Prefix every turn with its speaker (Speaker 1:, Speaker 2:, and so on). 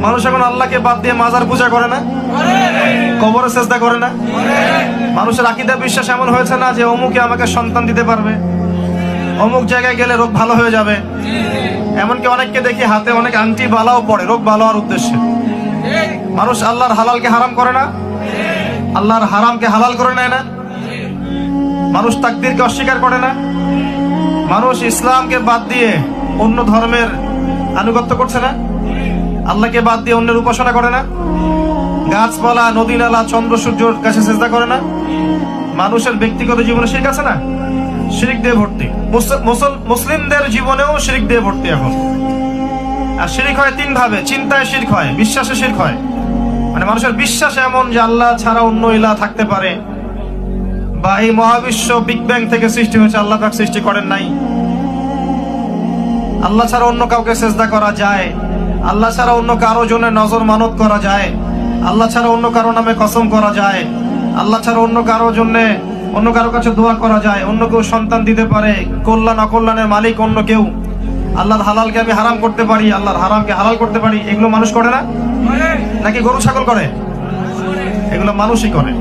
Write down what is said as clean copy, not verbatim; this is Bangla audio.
Speaker 1: মানুষ এখন আল্লাহকে বাদ দিয়ে মাজার পূজা করে না, কবরে সেজদা করে না। মানুষের আকীদা বিশ্বাস এমন হয়েছে না যে অমুকে আমাকে সন্তান দিতে পারবে, অমুক জায়গায় গেলে রোগ ভালো হয়ে যাবে। এমনকি অনেককে দেখি হাতে অনেক আংটি বালাও পড়ে রোগ ভালো হওয়ার উদ্দেশ্যে। মানুষ আল্লাহর হালালকে হারাম করে না, আল্লাহর হারামকে হালাল করে নেয় না। মানুষ তাকদীরকে অস্বীকার করে না। মানুষ ইসলামকে বাদ দিয়ে অন্য ধর্মের আনুগত্য করছে না, আল্লাহকে বাদ দিয়ে অন্যের উপাসনা করে না। গাছপালা, নদী নালা, চন্দ্র সূর্যের কাছে সেজদা করে না। মানুষের ব্যক্তিগত জীবনে শিরক আছে না, শিরক দিয়ে ভর্তি। মুসলিমদের জীবনেও শিরক দিয়ে ভর্তি এখন। আর শিরক হয় তিন ভাবে: চিন্তায় শিরক হয়, বিশ্বাসে শিরক হয়। মানে মানুষের বিশ্বাস এমন যে আল্লাহ ছাড়া অন্য ইলাহ থাকতে পারে, বা এই মহাবিশ্ব বিগ ব্যাং থেকে সৃষ্টি হয়েছে, আল্লাহ তাকে সৃষ্টি করেন নাই। আল্লাহ ছাড়া অন্য কাউকে সেজদা করা যায়, আল্লাহ ছাড়া অন্য কারো জন্য নজর মানত করা যায়, আল্লাহ ছাড়া অন্য কারো নামে কসম করা যায়, আল্লাহ ছাড়া অন্য কারো জন্য অন্য কারো কাছে দোয়া করা যায়, অন্য কেউ সন্তান দিতে পারে, কল্যাণ অকল্যাণের মালিক অন্য কেউ। আল্লাহর হালালকে আমি হারাম করতে পারি, আল্লাহর হারামকে হালাল করতে পারি। এগুলো মানুষ করে না, নাকি গরু ছাগল করে? এগুলো মানুষই করে।